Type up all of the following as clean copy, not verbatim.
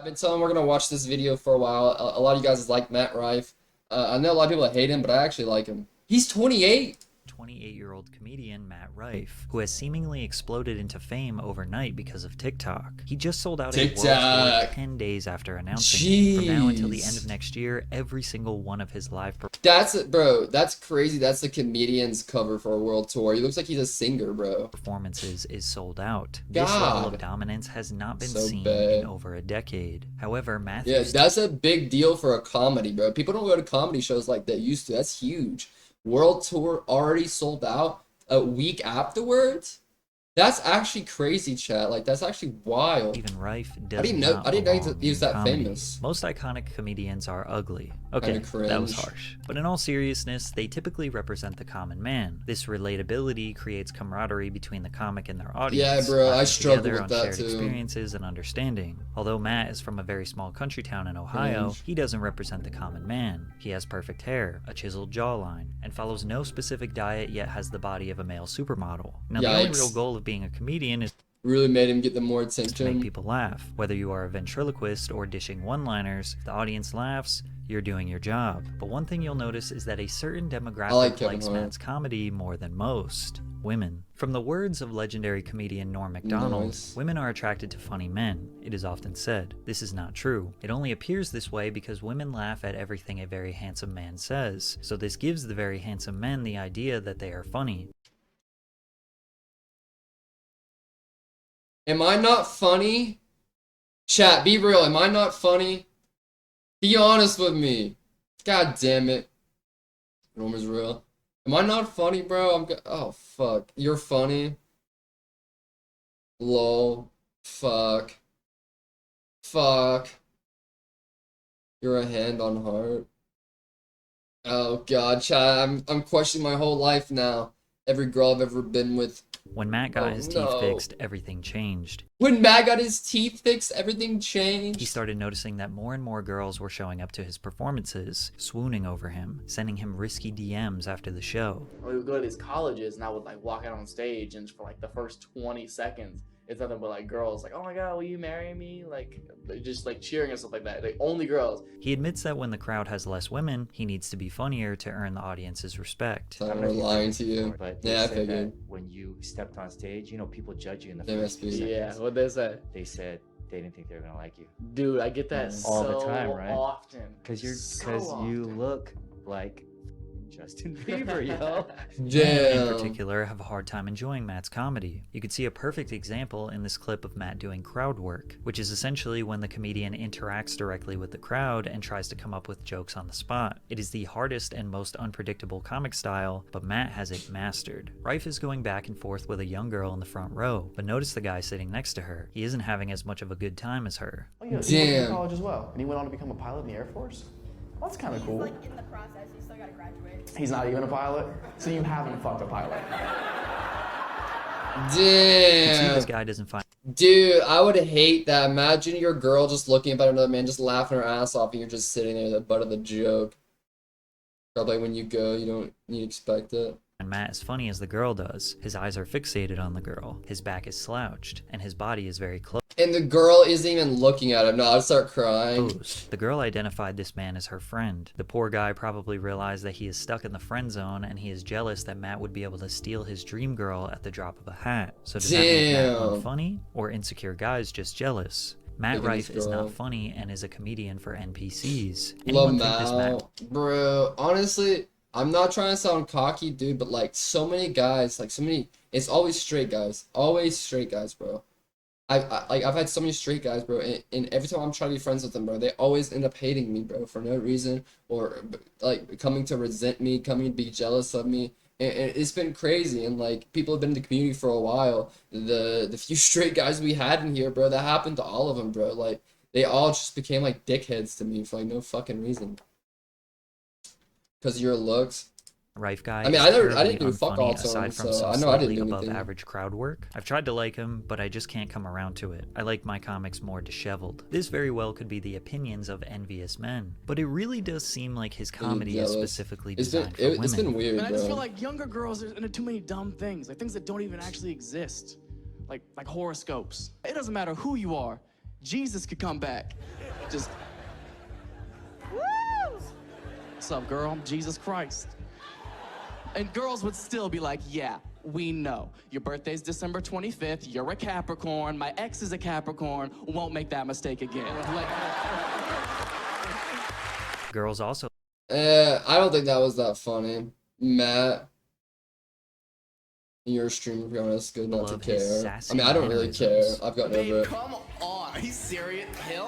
I've been telling we're gonna watch this video for a while. A lot of you guys like Matt Rife. I know a lot of people hate him, but I actually like him. He's 28. 28-year-old comedian Matt Rife, who has seemingly exploded into fame overnight because of TikTok. He just sold out a world tour 10 days after announcing it. From now until the end of next year, every single one of his live bro, that's crazy. That's the comedian's cover for a world tour. He looks like he's a singer, bro. Performances is sold out. This level of dominance has not been seen in over a decade. However, Matthew... Yeah, that's a big deal for a comedy, bro. People don't go to comedy shows like they used to. That's huge. World tour already sold out a week afterwards. That's actually crazy, chat. Like, that's actually wild. Even Rife does I didn't know he was that famous. Most iconic comedians are ugly. Okay, that was harsh. But in all seriousness, they typically represent the common man. This relatability creates camaraderie between the comic and their audience. Yeah, bro, I struggle with on that shared too. Experiences and understanding. Although Matt is from a very small country town in Ohio, he doesn't represent the common man. He has perfect hair, a chiseled jawline, and follows no specific diet, yet has the body of a male supermodel. Now, the only real goal of being a comedian is really made him get the more attention. To make people laugh. Whether you are a ventriloquist or dishing one-liners, if the audience laughs, you're doing your job. But one thing you'll notice is that a certain demographic likes Matt's comedy more than most. Women. From the words of legendary comedian Norm Macdonald, women are attracted to funny men, it is often said. This is not true. It only appears this way because women laugh at everything a very handsome man says. So this gives the very handsome men the idea that they are funny. Am I not funny? Chat, be real. Am I not funny? Be honest with me. God damn it. Norman's real. Am I not funny, bro? Oh, fuck. You're funny? Lol. Fuck. Fuck. You're a hand on heart. Oh, God, chat. I'm questioning my whole life now. Every girl I've ever been with. When Matt got his teeth fixed, everything changed. When Matt got his teeth fixed, everything changed. He started noticing that more and more girls were showing up to his performances, swooning over him, sending him risky DMs after the show. We would go to these colleges and I would like walk out on stage and for like the first 20 seconds, it's nothing but like girls like, oh my god, will you marry me? Like just like cheering and stuff like that. Like only girls. He admits that when the crowd has less women, he needs to be funnier to earn the audience's respect. I'm lying to you. But yeah, I figured. When you stepped on stage, you know, people judge you in the first few seconds. Yeah, what they said? They said they didn't think they were gonna like you. Dude, I get that all so the time, right? Often. Because you look like Justin Bieber, yo. Men in particular have a hard time enjoying Matt's comedy. You could see a perfect example in this clip of Matt doing crowd work, which is essentially when the comedian interacts directly with the crowd and tries to come up with jokes on the spot. It is the hardest and most unpredictable comic style, but Matt has it mastered. Rife is going back and forth with a young girl in the front row, but notice the guy sitting next to her. He isn't having as much of a good time as her. Oh yeah, he went to college as well, and he went on to become a pilot in the Air Force. Well, that's kind of cool. He's like in the process, he's still gotta graduate. He's not even a pilot? So you haven't fucked a pilot. Damn. This guy doesn't find. Dude, I would hate that. Imagine your girl just looking about another man, just laughing her ass off, and you're just sitting there, the butt of the joke. Probably when you go, you expect it. And Matt is funny as the girl does. His eyes are fixated on the girl. His back is slouched, and his body is very close. And the girl isn't even looking at him. No, I'd start crying. The girl identified this man as her friend. The poor guy probably realized that he is stuck in the friend zone, and he is jealous that Matt would be able to steal his dream girl at the drop of a hat. So does that make Matt unfunny, or insecure guys just jealous? Matt Rife is not funny and is a comedian for NPCs. Love Matt. Bro, honestly, I'm not trying to sound cocky, dude, but like so many guys, it's always straight guys. Always straight guys, bro. I've had so many straight guys, bro, and every time I'm trying to be friends with them, bro, they always end up hating me, bro, for no reason, or like coming to resent me, coming to be jealous of me. And it's been crazy, and like people have been in the community for a while. The few straight guys we had in here, bro, that happened to all of them, bro. Like they all just became like dickheads to me for like no fucking reason. Because of your looks. Rife guy. I mean, I didn't do fuck all to him, aside from so some I know I didn't do above anything. average crowd work. I've tried to like him, but I just can't come around to it. I like my comics more disheveled. This very well could be the opinions of envious men, but it really does seem like his comedy is specifically designed for women. It's been weird, I just feel like younger girls are into too many dumb things, like things that don't even actually exist, like horoscopes. It doesn't matter who you are. Jesus could come back. Just, woo! What's up, girl? Jesus Christ. And girls would still be like, yeah, we know. Your birthday's December 25th. You're a Capricorn. My ex is a Capricorn. Won't make that mistake again. Like, Girls also I don't think that was that funny. Matt, your stream, to be honest, good not to love his care. sassy I mean, I don't really care. mannerisms. I've gotten babe, over it. come on. Are you serious? Him?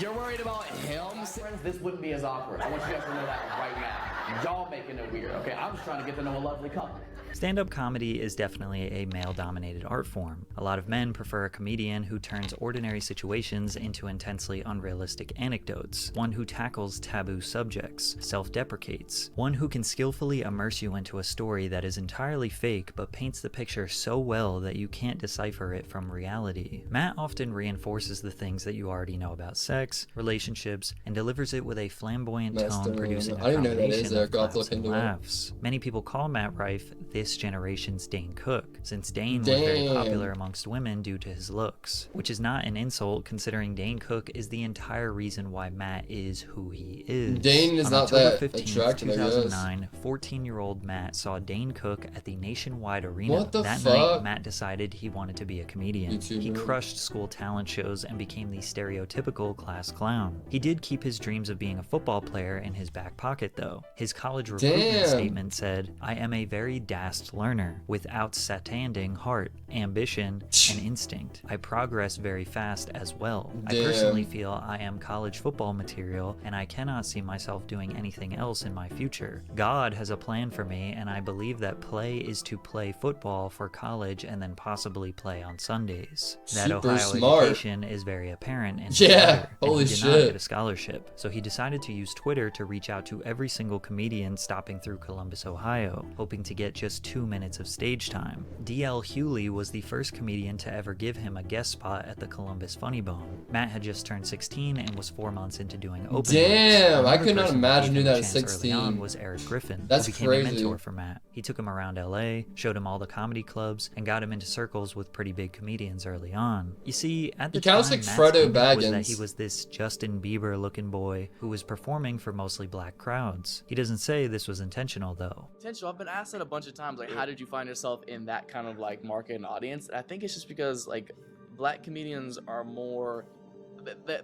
You're worried about him? Friends, this wouldn't be as awkward. I want you guys to know that right now. Y'all making it weird, okay? I'm just trying to get to know a lovely couple. Stand-up comedy is definitely a male-dominated art form. A lot of men prefer a comedian who turns ordinary situations into intensely unrealistic anecdotes, one who tackles taboo subjects, self-deprecates, one who can skillfully immerse you into a story that is entirely fake but paints the picture so well that you can't decipher it from reality. Matt often reinforces the things that you already know about sex, relationships, and delivers it with a flamboyant tone, producing a I don't even know who that is, combination of Eric. I'll have to laughs look and into it. laughs. Many people call Matt Rife this generation's Dane Cook, since Dane was very Damn. popular amongst women due to his looks, which is not an insult considering Dane Cook is the entire reason why Matt is who he is. Dane is On not October that 15th, attractive, I guess. 2009, 14-year-old Matt saw Dane Cook at the Nationwide Arena. What the that fuck? night, Matt decided he wanted to be a comedian. He YouTuber. crushed school talent shows and became the stereotypical class clown. He did keep his dreams of being a football player in his back pocket though. His college recruitment Damn. statement said, "I am a very daft learner, without outstanding heart, ambition, and instinct. I progress very fast as well. I Damn. personally feel I am college football material, and I cannot see myself doing anything else in my future. God has a plan for me, and I believe that play is to play football for college and then possibly play on Sundays." That Super Ohio smart. education is very apparent in his Yeah, letter, and holy he did not shit. get a scholarship, so he decided to use Twitter to reach out to every single comedian stopping through Columbus, Ohio, hoping to get just 2 minutes of stage time. D.L. Hewley was the first comedian to ever give him a guest spot at the Columbus Funny Bone. Matt had just turned 16 and was 4 months into doing open Damn, mics. I Another could not person imagine gave doing him that a at chance early on 16. was Eric Griffin, That's who became crazy. a mentor for Matt. He took him around LA, showed him all the comedy clubs, and got him into circles with pretty big comedians early on. You see, at the He kinda looks time, like Matt's Frodo image was that Baggins. he was this Justin Bieber looking boy who was performing for mostly black crowds. He doesn't say this was intentional though. Potential. I've been asked that a bunch of times, like, how did you find yourself in that kind of like market and audience? And I think it's just because like black comedians are more,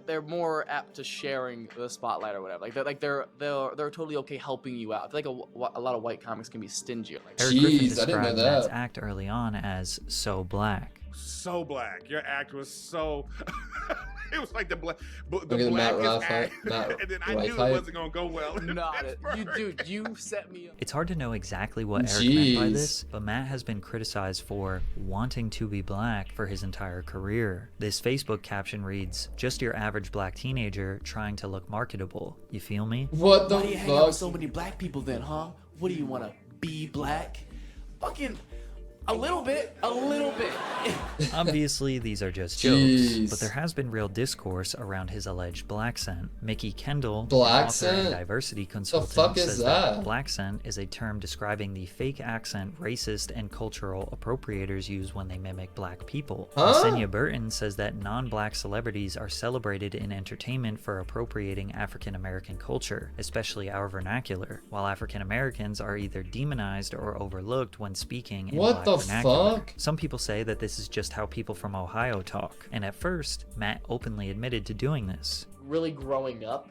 they're more apt to sharing the spotlight or whatever. Like they're totally okay helping you out. I feel like a lot of white comics can be stingy. Like, Eric Griffin Jeez, I didn't know described Matt's that. act early on as so black. So black. Your act was so. It was like the Look at Matt blackest Rife, act, Matt and then I Rife knew hype. it wasn't gonna go well. in nah, Pittsburgh. you set me up. It's hard to know exactly what Eric meant by Jeez. this, but Matt has been criticized for wanting to be black for his entire career. This Facebook caption reads, "Just your average black teenager trying to look marketable. You feel me?" What the why do you hang out with fuck? so many black people then, huh? What do you want to be black? Fucking a little bit. Obviously, these are just jokes, Jeez. but there has been real discourse around his alleged blaccent. Mickey Kendall, an Blaccent? author and diversity consultant, fuck is says that? blaccent is a term describing the fake accent racist and cultural appropriators use when they mimic black people. Huh? Yesenia Burton says that non-black celebrities are celebrated in entertainment for appropriating African American culture, especially our vernacular, while African Americans are either demonized or overlooked when speaking in What black the vernacular. fuck? Some people say that this is just how people from Ohio talk, and at first, Matt openly admitted to doing this. Really growing up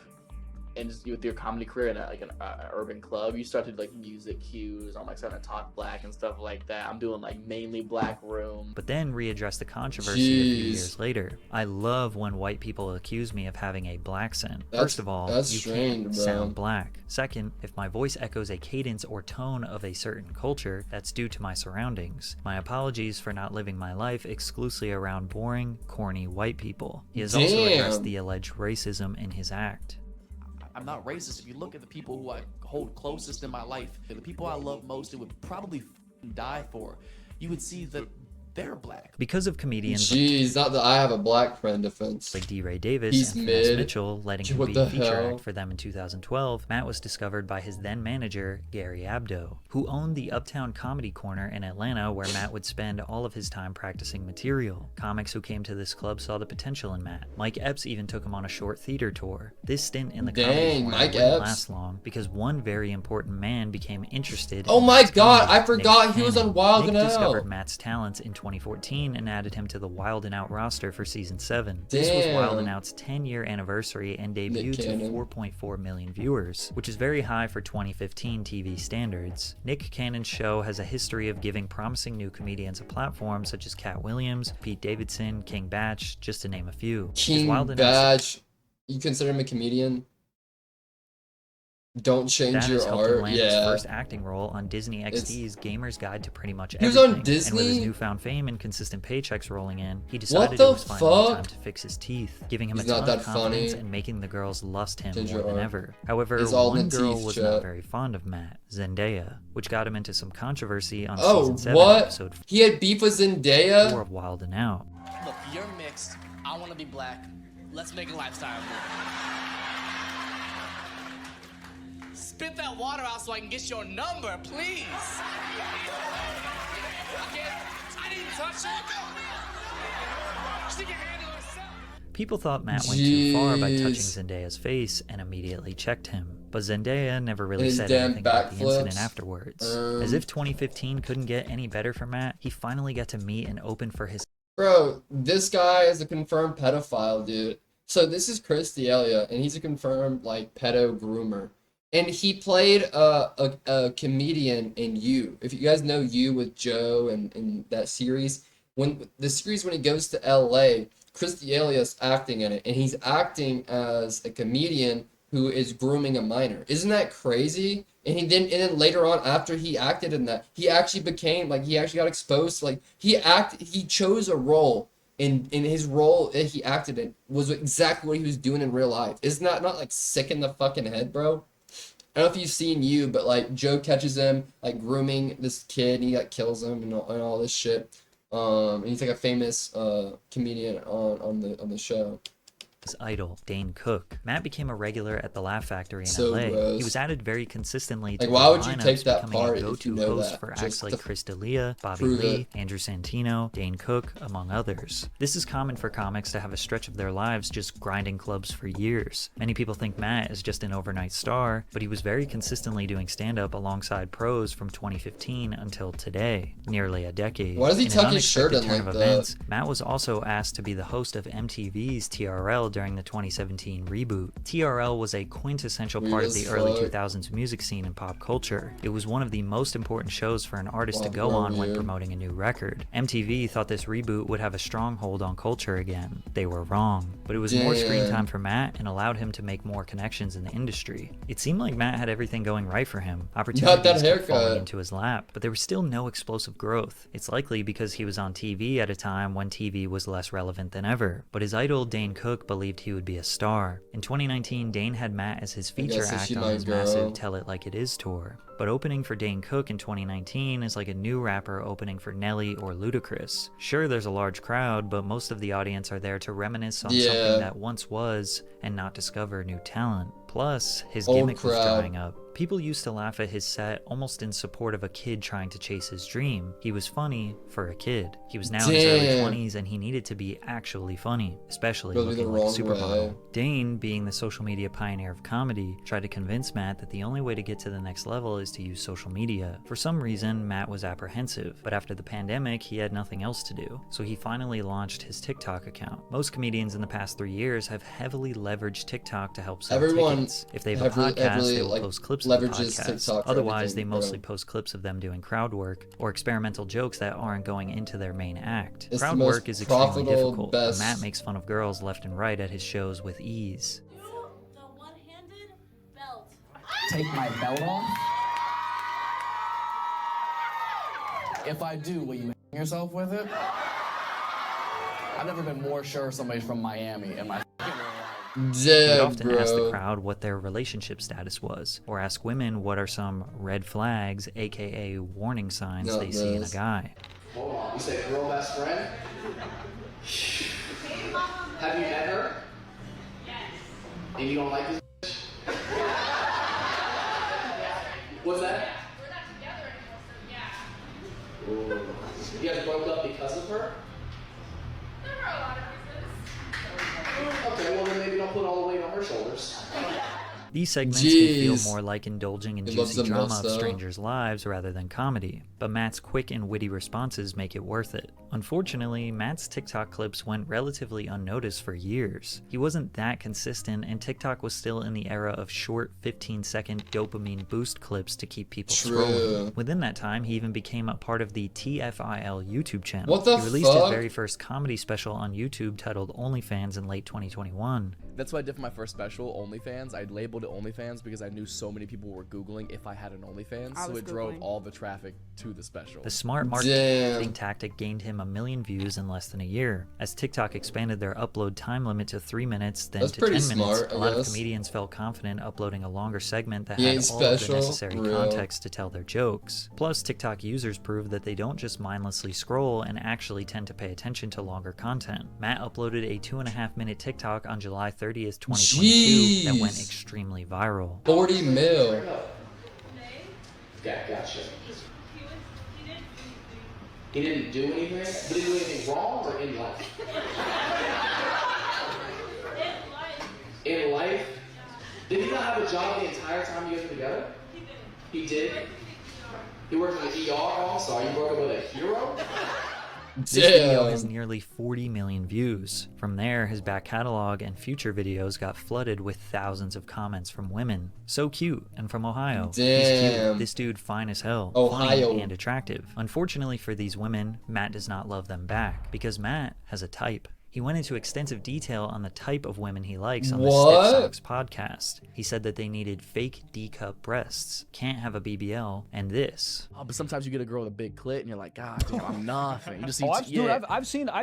and just with your comedy career in an urban club, you start to like music cues. I'm like starting to talk black and stuff like that. I'm doing like mainly black room. But then readdressed the controversy a few Jeez. years later. I love when white people accuse me of having a blaccent. That's- First of all, that's you strange, can't bro. sound black. Second, if my voice echoes a cadence or tone of a certain culture, that's due to my surroundings. My apologies for not living my life exclusively around boring, corny white people. He has also addressed Damn. the alleged racism in his act. I'm not racist. If you look at the people who I hold closest in my life, the people I love most and would probably die for, you would see that they're black. Because of comedians Jeez, not that I have a black friend defense. like D. Ray Davis He's and Finesse mid. Mitchell letting him What be the a feature hell? act for them in 2012, Matt was discovered by his then manager, Gary Abdo, who owned the Uptown Comedy Corner in Atlanta where Matt would spend all of his time practicing material. Comics who came to this club saw the potential in Matt. Mike Epps even took him on a short theater tour. This stint in the comedy Dang, corner Mike wouldn't Epps. last long because one very important man became interested Oh in my Matt's god, comedy, I forgot Nick he was Cannon. on Wild Nick and discovered Out. Matt's talents in 2014 and added him to the Wild and Out roster for season 7. This was Wild and Damn. Out's 10-year anniversary and debuted to Cannon. 4.4 million viewers, which is very high for 2015 TV standards. Nick Cannon's show has a history of giving promising new comedians a platform, such as Cat Williams, Pete Davidson, King Batch, just to name a few. His King Wild and Out's Badge. You consider him a comedian? Don't change That your has helped him art. land his Yeah. first acting role on Disney XD's Gamer's Guide to Pretty Much He was Everything. on And with his Disney? newfound fame and consistent paychecks rolling in, he decided the it was finally fuck? time to fix his teeth, giving him He's a not ton of that confidence funny. and making the girls lust him Change more your than art. ever. However, It's all in one the girl teeth, was chat. not very fond of Matt, Zendaya, which got him into some controversy on Oh, season 7, what? episode He had beef with 4 Zendaya? of Wild and Out. Look, you're mixed. I want to be black. Let's make a lifestyle move. Spit that water out so I can get your number, please. I didn't touch it. She can handle herself. People thought Matt went too far by touching Jeez. Zendaya's face and immediately checked him. But Zendaya never really His said damn anything about the incident backflips. afterwards. As if 2015 couldn't get any better for Matt, he finally got to meet and open for his Bro, this guy is a confirmed pedophile, dude. So this is Chris D'Elia, and he's a confirmed, like, pedo groomer. And he played a comedian in You. If you guys know You with Joe and that series, when he goes to LA, Chris D'Elia's acting in it, and he's acting as a comedian who is grooming a minor. Isn't that crazy? And then later on, after he acted in that, he actually became like he actually got exposed to, like he chose a role in his role that he acted in was exactly what he was doing in real life. Isn't that not like sick in the fucking head, bro? I don't know if you've seen You, but like Joe catches him like grooming this kid and he like kills him and all this shit. And he's like a famous comedian on the show. idol, Dane Cook. Matt became a regular at the Laugh Factory in So LA. gross. He was added very consistently to Like, the why would you lineups, take that becoming part a if go-to you know host that? for Just acts like to Chris D'Elia, Bobby prove Lee, it. Andrew Santino, Dane Cook, among others. This is common for comics to have a stretch of their lives just grinding clubs for years. Many people think Matt is just an overnight star, but he was very consistently doing stand-up alongside pros from 2015 until today, nearly a decade. Why does he In an tuck his shirt unexpected in turn like of that? events, Matt was also asked to be the host of MTV's TRL during the 2017 reboot. TRL was a quintessential Weird part of as the early fuck. 2000s music scene and pop culture. It was one of the most important shows for an artist to Wow, go bro, on when weird. promoting a new record. MTV thought this reboot would have a stronghold on culture again. They were wrong. But it was more screen Damn. time for Matt and allowed him to make more connections in the industry. It seemed like Matt had everything going right for him. Opportunities kept haircut. falling into his lap, but there was still no explosive growth. It's likely because he was on TV at a time when TV was less relevant than ever. But his idol, Dane Cook, believed he would be a star. In 2019, Dane had Matt as his feature guess act she on my his girl. massive Tell It Like It Is tour. But opening for Dane Cook in 2019 is like a new rapper opening for Nelly or Ludacris. Sure, there's a large crowd, but most of the audience are there to reminisce on Yeah. something that once was and not discover new talent. Plus, his Old gimmick was crowd. drying up. People used to laugh at his set almost in support of a kid trying to chase his dream. He was funny for a kid. He was now in his early Damn. 20s and he needed to be actually funny, especially Goes the looking like a wrong supermodel. way. Dane, being the social media pioneer of comedy, tried to convince Matt that the only way to get to the next level is to use social media. For some reason, Matt was apprehensive, but after the pandemic, he had nothing else to do, so he finally launched his TikTok account. Most comedians in the past 3 years have heavily leveraged TikTok to help sell Everyone tickets. If they have a podcast, they will like, post clips of the leverages podcast. TikTok for Otherwise, they everything, mostly bro. post clips of them doing crowd work or experimental jokes that aren't going into their main act. It's the Crowd most work is extremely profitable, difficult, but best- Matt makes fun of girls left and right at his shows with ease. The one-handed belt. Take my belt off? If I do, will you hang yourself with it? I've never been more sure somebody's from Miami in my fucking life. He would Damn, often ask the bro. crowd what their relationship status was, or ask women what are some red flags, aka warning signs Not they see in a this. guy. Hold on. You said girl best friend? Have you met her? Yes. And you don't like this bitch? What's that? We're not together anymore, so yeah. Ooh. You guys broke up because of her? There were a lot of reasons. Okay, well then maybe don't put all the weight on her shoulders. These segments can feel Jeez. more like indulging in He loves juicy them drama most, of though. strangers' lives rather than comedy, but Matt's quick and witty responses make it worth it. Unfortunately, Matt's TikTok clips went relatively unnoticed for years. He wasn't that consistent, and TikTok was still in the era of short 15-second dopamine boost clips to keep people scrolling. Within that time, he even became a part of the TFIL YouTube channel. What the He released his fuck? very first comedy special on YouTube titled OnlyFans in late 2021. That's what I did for my first special, OnlyFans. I labeled it OnlyFans because I knew so many people were Googling if I had an OnlyFans, so it drove all the traffic to the special. The smart marketing tactic gained him 1 million views in less than a year. As TikTok expanded their upload time limit to 3 minutes, then That's to pretty 10 minutes, smart, a I lot of guess. comedians felt confident uploading a longer segment that He had ain't all of the special, necessary real. context to tell their jokes. Plus, TikTok users proved that they don't just mindlessly scroll and actually tend to pay attention to longer content. Matt uploaded a 2.5-minute TikTok on July 30th, 2022 that went Jeez. extremely viral. 40 mil. Yeah, gotcha. He He didn't didn't do anything. do anything? Did he do anything wrong or in life? In life, In life? Did he not have a job the entire time you guys were together? he didn't. He did? He worked in the ER also? Are you working with a hero? This video has Damn. nearly 40 million views. From there, his back catalog and future videos got flooded with thousands of comments from women. So cute, and from Ohio. He's Damn. cute. This dude fine as hell. Ohio. Funny and attractive. Unfortunately for these women, Matt does not love them back, because Matt has a type. He went into extensive detail on the type of women he likes on the What? Stiff Socks podcast. He said that they needed fake D-cup breasts, can't have a BBL, and this. Oh, but sometimes you get a girl with a big clit and you're like, God damn, I'm nothing. You just see, Dude, I've seen it.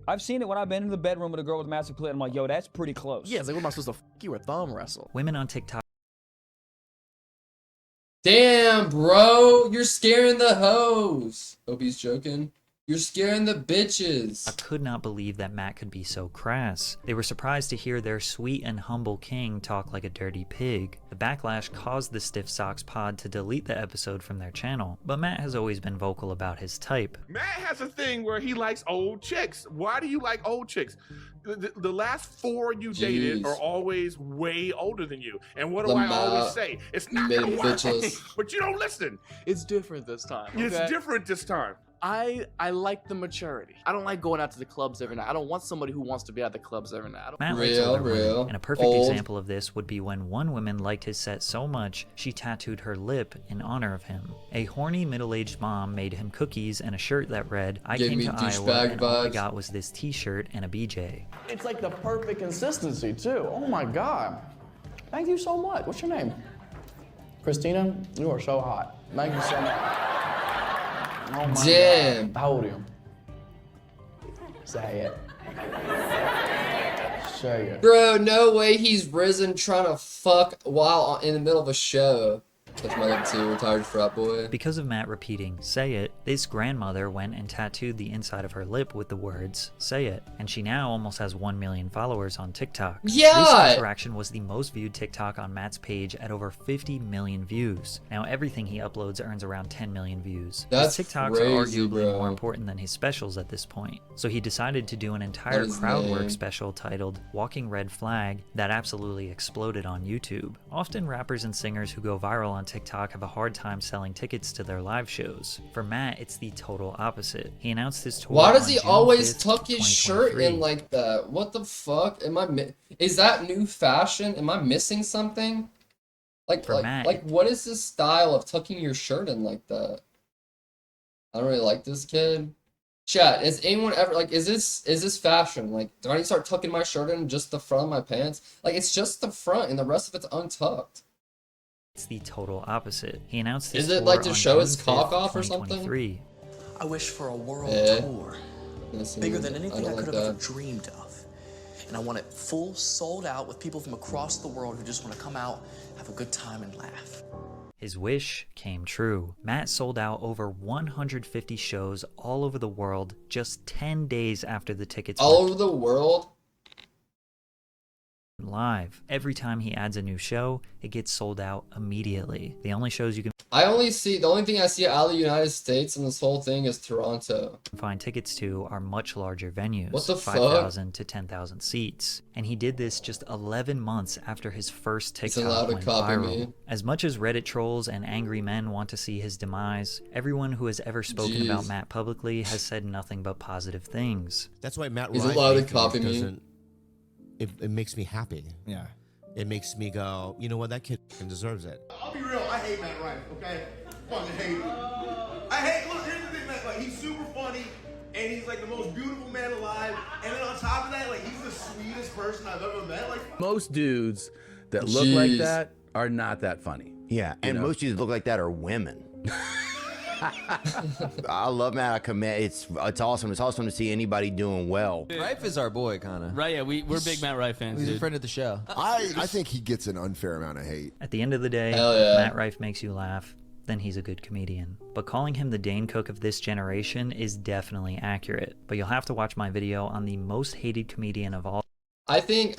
I've seen it when I've been in the bedroom with a girl with a massive clit. I'm like, yo, that's pretty close. yeah, it's like, what am I supposed to f you or thumb wrestle? Women on TikTok Damn, bro. You're scaring the hoes. Hope he's joking. You're scaring the bitches. could not believe that Matt could be so crass. They were surprised to hear their sweet and humble king talk like a dirty pig. The backlash caused the Stiff Socks pod to delete the episode from their channel, but Matt has always been vocal about his type. Matt has a thing where he likes old chicks. Why do you like old chicks? The last 4 you dated Jeez. are always way older than you. And what do The I always ma- say? It's not mid gonna work. bitches. But you don't listen. It's different this time. It's okay? different this time. I like the maturity. I don't like going out to the clubs every night. I don't want somebody who wants to be at the clubs every night. I don't, Matt likes Real, older women, real. and a perfect Old. example of this would be when one woman liked his set so much she tattooed her lip in honor of him. A horny middle-aged mom made him cookies and a shirt that read, "I Gave came me to Iowa douchebag and all I vibes. got was this t-shirt and a BJ." It's like the perfect consistency, too. Oh my God. Thank you so much. What's your name? Christina, you are so hot. Thank you so much. Oh my Damn. God. How old are you? Say it. Say it. Bro, no way he's risen trying to fuck while in the middle of a show. That's my lip too, retired frat boy. Because of Matt repeating, "say it," this grandmother went and tattooed the inside of her lip with the words, "say it," and she now almost has 1 million followers on TikTok. Yeah! This interaction was the most viewed TikTok on Matt's page at over 50 million views. Now everything he uploads earns around 10 million views. That's his TikToks crazy, are arguably bro. more important than his specials at this point. So he decided to do an entire What is crowd work name? special titled Walking Red Flag that absolutely exploded on YouTube. Often rappers and singers who go viral on TikTok have a hard time selling tickets to their live shows. For Matt, it's the total opposite. He announced his tour Why does on he June always 5th, tuck his shirt 2023. in like that? What the fuck? Is that new fashion? Am I missing something? For Matt, Like what is this style of tucking your shirt in like that? I don't really like this kid. Chat, is anyone ever like is this fashion? Like, do I need to start tucking my shirt in just the front of my pants? Like it's just the front and the rest of it's untucked. It's the total opposite. He announced his Is it tour like to on show June his cock 5th, off or something? 2023. I wish for a world Eh. tour, Listen, bigger than anything I don't could like have ever that. dreamed of. And I want it full, sold out with people from across the world who just want to come out, have a good time, and laugh. His wish came true. Matt sold out over 150 shows all over the world just 10 days after the tickets All went over the world? live. Every time he adds a new show, it gets sold out immediately. The only shows you can The only thing I see out of the United States in this whole thing is Toronto. find tickets to are much larger venues, What the fuck? 5,000 to 10,000 seats. And he did this just 11 months after his first He's allowed TikTok to went copy viral. me. As much as Reddit trolls and angry men want to see his demise, everyone who has ever spoken about Jeez. Matt publicly has said nothing but positive things. That's why Matt He's Rife allowed to making copy this me. doesn't- It makes me happy. Yeah. It makes me go, you know what, that kid deserves it. I'll be real, I hate Matt Rife, okay? Fucking hate him. I hate, look, here's the thing, man, like, he's super funny, and he's like the most beautiful man alive, and then on top of that, like, he's the sweetest person I've ever met. Like, most dudes that look like Jeez. that are not that funny. Yeah, and most dudes look like that are women. I love Matt. I commend. It's awesome. It's awesome to see anybody doing well. Rife is our boy, kind of. Right, yeah, we're big Matt Rife fans. He's a friend of the show. I think he gets an unfair amount of hate. At the end of the day, Hell yeah. Matt Rife makes you laugh, then he's a good comedian. But calling him the Dane Cook of this generation is definitely accurate. But you'll have to watch my video on the most hated comedian of all I think